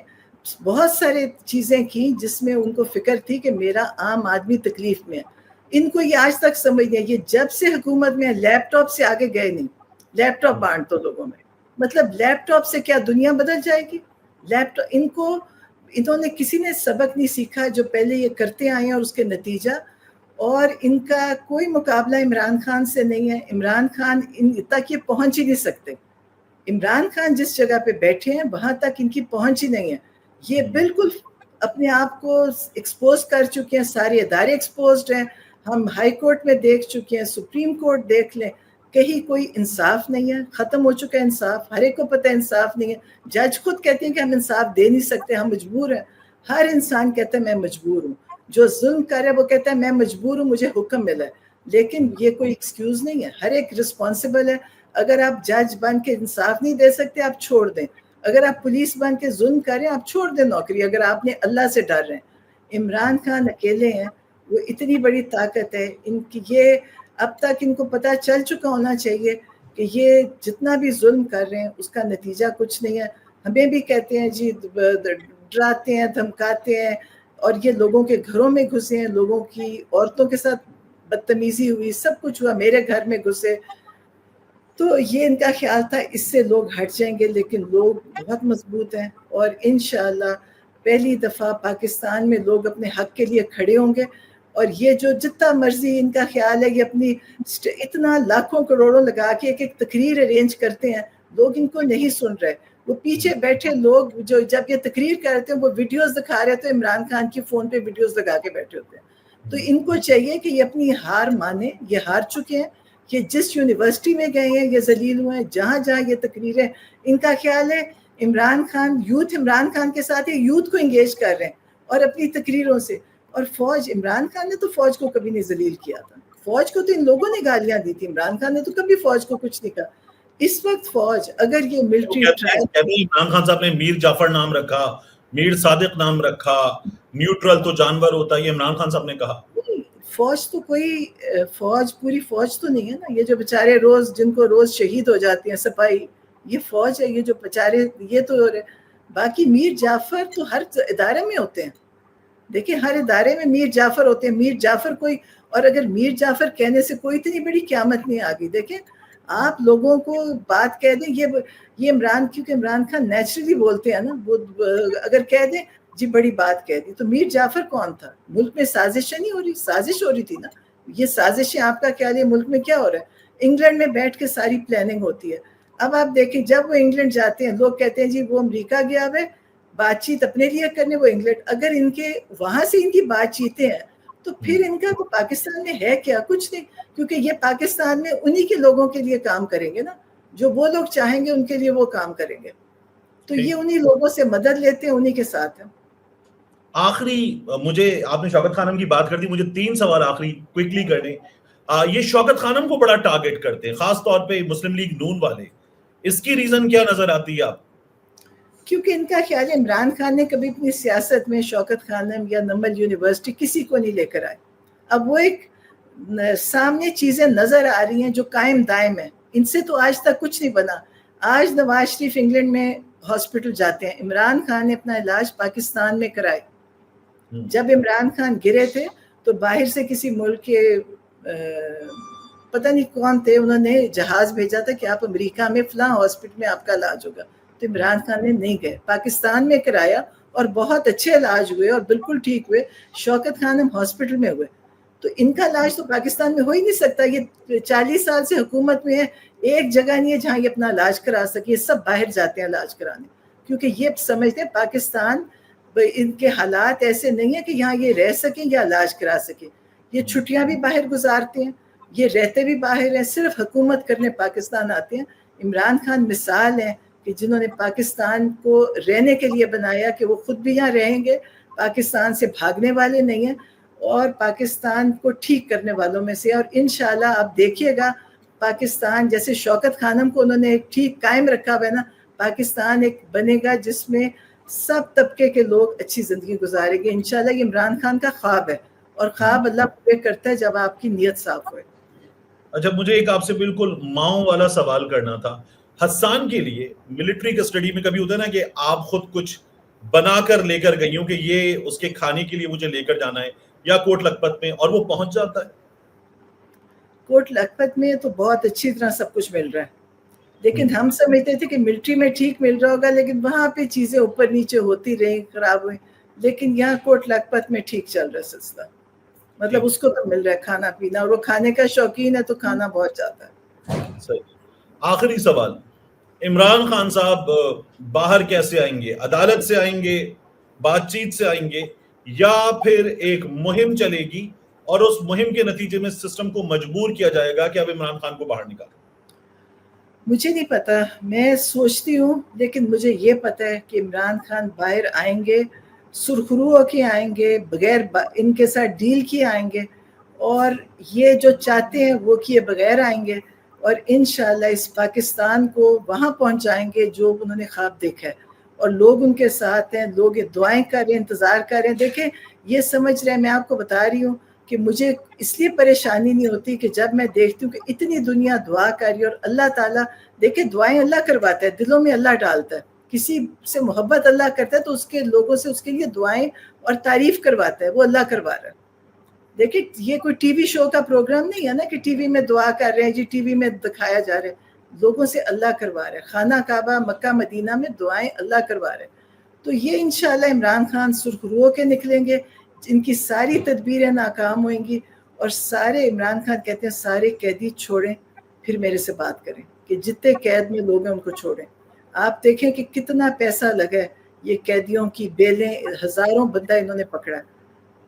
بہت سارے چیزیں کی جس میں ان کو فکر تھی کہ میرا عام آدمی تکلیف میں ہے. ان کو یہ آج تک سمجھ نہیں, یہ جب سے حکومت میں لیپ ٹاپ سے آگے گئے نہیں. لیپ ٹاپ بانٹ دو لوگوں میں, مطلب لیپ ٹاپ سے کیا دنیا بدل جائے گی؟ لیپ ٹاپ انہوں نے کسی نے سبق نہیں سیکھا جو پہلے یہ کرتے آئے ہیں, اور اس کے نتیجہ, اور ان کا کوئی مقابلہ عمران خان سے نہیں ہے. عمران خان ان تک یہ پہنچ ہی نہیں سکتے. عمران خان جس جگہ پہ بیٹھے ہیں وہاں تک ان کی پہنچ ہی نہیں ہے. یہ بالکل اپنے آپ کو ایکسپوز کر چکے ہیں, سارے ادارے ایکسپوزڈ ہیں. ہم ہائی کورٹ میں دیکھ چکے ہیں, سپریم کورٹ دیکھ لیں, کہیں کوئی انصاف نہیں ہے, ختم ہو چکا ہے انصاف. ہر ایک کو پتہ ہے انصاف نہیں ہے. جج خود کہتے ہیں کہ ہم انصاف دے نہیں سکتے, ہم مجبور ہیں. ہر انسان کہتا ہے میں مجبور ہوں, جو ظلم کرے وہ کہتا ہے میں مجبور ہوں, مجھے حکم ملا ہے. لیکن یہ کوئی ایکسکیوز نہیں ہے, ہر ایک رسپانسبل ہے. اگر آپ جج بن کے انصاف نہیں دے سکتے آپ چھوڑ دیں. اگر آپ پولیس بن کے ظلم کریں آپ چھوڑ دیں نوکری, اگر آپ نے اللہ سے ڈر رہے ہیں. عمران خان اکیلے ہیں, وہ اتنی بڑی طاقت ہے ان کی. یہ اب تک ان کو پتہ چل چکا ہونا چاہیے کہ یہ جتنا بھی ظلم کر رہے ہیں اس کا نتیجہ کچھ نہیں ہے. ہمیں بھی کہتے ہیں جی ڈراتے ہیں, دھمکاتے ہیں, اور یہ لوگوں کے گھروں میں گھسے ہیں, لوگوں کی عورتوں کے ساتھ بدتمیزی ہوئی, سب کچھ ہوا, میرے گھر میں گھسے. تو یہ ان کا خیال تھا اس سے لوگ ہٹ جائیں گے, لیکن لوگ بہت مضبوط ہیں, اور انشاءاللہ پہلی دفعہ پاکستان میں لوگ اپنے حق کے لیے کھڑے ہوں گے. اور یہ جو جتنا مرضی ان کا خیال ہے, یہ اپنی اتنا لاکھوں کروڑوں لگا کے ایک تقریر ارینج کرتے ہیں, لوگ ان کو نہیں سن رہے. وہ پیچھے بیٹھے لوگ جو جب یہ تقریر کرتے ہیں وہ ویڈیوز دکھا رہے تھے, عمران خان کی فون پہ ویڈیوز لگا کے بیٹھے ہوتے ہیں. تو ان کو چاہیے کہ یہ اپنی ہار مانے, یہ ہار چکے ہیں. کہ جس یونیورسٹی میں گئے ہیں یہ ذلیل ہوئے ہیں, جہاں جہاں یہ تقریریں, ان کا خیال ہے عمران خان یوتھ عمران خان کے ساتھ یوتھ کو انگیج کر رہے ہیں, اور اپنی تقریروں سے. اور فوج, عمران خان نے تو فوج کو کبھی نہیں ذلیل کیا تھا, فوج کو تو ان لوگوں نے گالیاں دی تھی, عمران خان نے تو کبھی فوج کو کچھ نہیں کہا. اس وقت فوج اگر یہ ملٹری عمران خان صاحب نے میر جعفر نام رکھا, میر صادق نام رکھا, نیوٹرل تو جانور ہوتا ہے, یہ عمران خان صاحب نے کہا. فوج تو کوئی فوج پوری فوج تو نہیں ہے نا. یہ جو بیچارے روز جن کو روز شہید ہو جاتے ہیں سپاہی, یہ فوج ہے. یہ جو بیچارے یہ تو باقی میر جعفر تو ہر ادارے میں ہوتے ہیں. دیکھیں ہر ادارے میں میر جعفر ہوتے ہیں. میر جعفر کوئی, اور اگر میر جعفر کہنے سے کوئی اتنی بڑی قیامت نہیں آ گئی. دیکھیں آپ لوگوں کو بات کہہ دیں, یہ عمران, کیونکہ عمران خان نیچرلی بولتے ہیں نا, وہ اگر کہہ دیں جی بڑی بات کہہ دی, تو میر جعفر کون تھا؟ ملک میں سازشیں نہیں ہو رہی, سازش ہو رہی تھی نا. یہ سازشیں آپ کا خیال ہے ملک میں کیا ہو رہا ہے؟ انگلینڈ میں بیٹھ کے ساری پلاننگ ہوتی ہے. اب آپ دیکھیں جب وہ انگلینڈ جاتے ہیں لوگ کہتے ہیں جی وہ امریکہ گیا ہے بات چیت اپنے لیے کرنے, وہ انگلینڈ. اگر ان کے وہاں سے ان کی بات چیتیں ہیں تو پھر ان کا تو پاکستان میں ہے کیا؟ کچھ نہیں, کیونکہ یہ پاکستان میں انہی کے لوگوں کے لیے کام کریں گے نا, جو وہ لوگ چاہیں گے ان کے لیے وہ کام کریں گے. تو یہ انہی لوگوں سے مدد لیتے ہیں, انہی کے ساتھ ہیں. آخری مجھے آپ نے شوکت خانم کی بات کر دی, مجھے 3 سوال آخری کوئکلی کرنے. یہ شوکت خانم کو بڑا ٹارگٹ کرتے ہیں خاص طور پہ مسلم لیگ نون والے, اس کی ریزن کیا نظر آتی ہے آپ؟ کیونکہ ان کا خیال ہے عمران خان نے کبھی اپنی سیاست میں شوکت خانم یا نمل یونیورسٹی کسی کو نہیں لے کر آئے. اب وہ ایک سامنے چیزیں نظر آ رہی ہیں جو قائم دائم ہیں, ان سے تو آج تک کچھ نہیں بنا. آج نواز شریف انگلینڈ میں ہاسپٹل جاتے ہیں, عمران خان نے اپنا علاج پاکستان میں کرائے. جب عمران خان گرے تھے تو باہر سے کسی ملک کے پتہ نہیں کون تھے, انہوں نے جہاز بھیجا تھا کہ آپ امریکہ میں فلاں ہاسپٹل میں آپ کا علاج ہوگا. تو عمران خان نے نہیں گئے, پاکستان میں کرایا اور بہت اچھے علاج ہوئے اور بالکل ٹھیک ہوئے. شوکت خانم ہاسپٹل میں ہوئے, تو ان کا علاج تو پاکستان میں ہو ہی نہیں سکتا. یہ 40 سال سے حکومت میں ہے, ایک جگہ نہیں ہے جہاں یہ اپنا علاج کرا سکے. یہ سب باہر جاتے ہیں علاج کرانے, کیونکہ یہ سمجھتے ہیں پاکستان ان کے حالات ایسے نہیں ہیں کہ یہاں یہ رہ سکیں یا علاج کرا سکیں. یہ چھٹیاں بھی باہر گزارتے ہیں, یہ رہتے بھی باہر ہیں, صرف حکومت کرنے پاکستان آتے ہیں. عمران خان مثال ہیں کہ جنہوں نے پاکستان کو رہنے کے لیے بنایا, کہ وہ خود بھی یہاں رہیں گے, پاکستان سے بھاگنے والے نہیں ہیں, اور پاکستان کو ٹھیک کرنے والوں میں سے. اور انشاءاللہ آپ دیکھیے گا پاکستان جیسے شوکت خانم کو انہوں نے ٹھیک قائم رکھا ہوا ہے نا, پاکستان ایک بنے گا جس میں سب طبقے کے لوگ اچھی زندگی گزاریں گے انشاءاللہ. یہ عمران خان کا خواب ہے, اور خواب اللہ پورے کرتا ہے جب آپ کی نیت صاف ہوئے. اچھا, مجھے ایک آپ سے بالکل ماؤں والا سوال کرنا تھا. حسان کے لیے ملٹری کسٹڈی میں کبھی ہوتا ہے نا کہ آپ خود کچھ بنا کر لے کر گئی ہوں کہ یہ اس کے کھانے کے لیے مجھے لے کر جانا ہے, یا کوٹ لکھپت میں, اور وہ پہنچ جاتا ہے؟ کوٹ لکھپت میں تو بہت اچھی طرح سب کچھ مل رہا ہے, لیکن ہم سمجھتے تھے کہ ملٹری میں ٹھیک مل رہا ہوگا, لیکن وہاں پہ چیزیں اوپر نیچے ہوتی رہی, خراب ہوئی. لیکن یہاں کوٹ لکھپت میں ٹھیک چل رہا ہے سلسلہ, مطلب اس کو تو مل رہا ہے کھانا پینا, اور وہ کھانے کا شوقین ہے تو کھانا بہت جاتا ہے. صحیح. آخری سوال, عمران خان صاحب باہر کیسے آئیں گے؟ عدالت سے آئیں گے, بات چیت سے آئیں گے, یا پھر ایک مہم چلے گی اور اس مہم کے نتیجے میں سسٹم کو مجبور کیا جائے گا کہ اب عمران خان کو باہر نکالیں؟ مجھے نہیں پتا, میں سوچتی ہوں, لیکن مجھے یہ پتا ہے کہ عمران خان باہر آئیں گے, سرخرو ہو کے آئیں گے, بغیر ان کے ساتھ ڈیل کیے آئیں گے, اور یہ جو چاہتے ہیں وہ کیے بغیر آئیں گے, اور انشاءاللہ اس پاکستان کو وہاں پہنچائیں گے جو انہوں نے خواب دیکھا ہے. اور لوگ ان کے ساتھ ہیں, لوگ یہ دعائیں کر رہے ہیں, انتظار کر رہے ہیں. دیکھیں یہ سمجھ رہے ہیں, میں آپ کو بتا رہی ہوں کہ مجھے اس لیے پریشانی نہیں ہوتی کہ جب میں دیکھتی ہوں کہ اتنی دنیا دعا کر رہی ہے, اور اللہ تعالیٰ, دیکھیں دعائیں اللہ کرواتا ہے, دلوں میں اللہ ڈالتا ہے. کسی سے محبت اللہ کرتا ہے تو اس کے لوگوں سے اس کے لیے دعائیں اور تعریف کرواتا ہے, وہ اللہ کروا رہا ہے. دیکھیں یہ کوئی ٹی وی شو کا پروگرام نہیں ہے نا کہ ٹی وی میں دعا کر رہے ہیں جی, ٹی وی میں دکھایا جا رہا ہے, لوگوں سے اللہ کروا رہا ہے. خانہ کعبہ مکہ مدینہ میں دعائیں اللہ کروا رہے ہیں. تو یہ انشاءاللہ عمران خان سرخرو کے نکلیں گے, ان کی ساری تدبیریں ناکام ہوئیں گی, اور سارے, عمران خان کہتے ہیں سارے قیدی چھوڑیں پھر میرے سے بات کریں, کہ جتنے قید میں لوگ ہیں ان کو چھوڑیں. آپ دیکھیں کہ کتنا پیسہ لگا ہے, یہ قیدیوں کی بیلیں, ہزاروں بندہ انہوں نے پکڑا.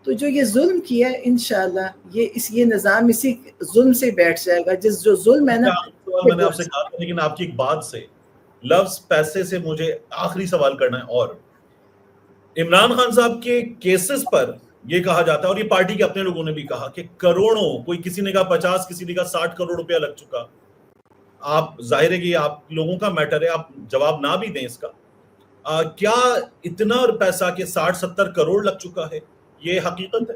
تو جو یہ ظلم کیا ہے انشاءاللہ یہ نظام اسی ظلم سے بیٹھ جائے گا, جس جو ظلم ہے نا. میں نے آپ سے کہا تھا, لیکن آپ کی ایک بات سے, لفظ پیسے سے, مجھے آخری سوال کرنا ہے. اور عمران خان صاحب کے کیسز پر یہ کہا جاتا ہے, اور یہ پارٹی کے اپنے لوگوں نے بھی کہا, کہ کروڑوں, کوئی کسی نے کہا 50, کسی نے کہا 60 کروڑ روپیہ لگ چکا. آپ ظاہر ہے کہ آپ لوگوں کا میٹر ہے, آپ جواب نہ بھی دیں اس کا, کیا اتنا پیسہ کہ 60-70 کروڑ لگ چکا ہے, یہ حقیقت ہے؟